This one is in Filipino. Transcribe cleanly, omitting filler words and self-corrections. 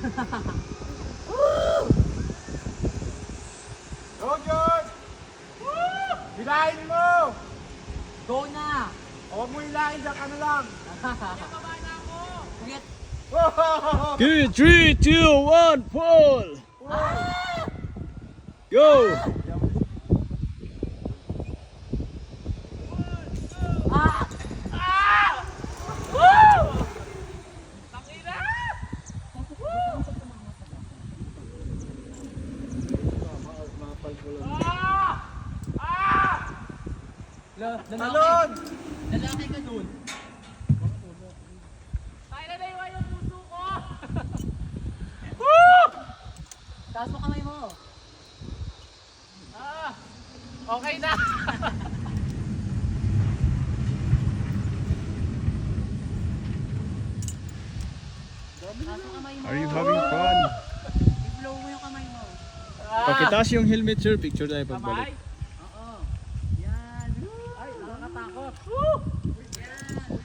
Go, John! Hilahin mo! Go na! Huwag mo hilahin, dyan ka na lang. Ulit! Good, 3, 2, 1, pull! Go! Ah! Talon! Lalaki ka dun. Tayo na naiwan yung puso ko! Taas mo kamay mo. Okay na! Taas mo kamay mo. Are you having fun? I-blow mo yung kamay mo. Pakitaas yung helmet sir, picture tayo pagbalik. Kamay? Oo. Yan. Ay, nakakatakot! Yan.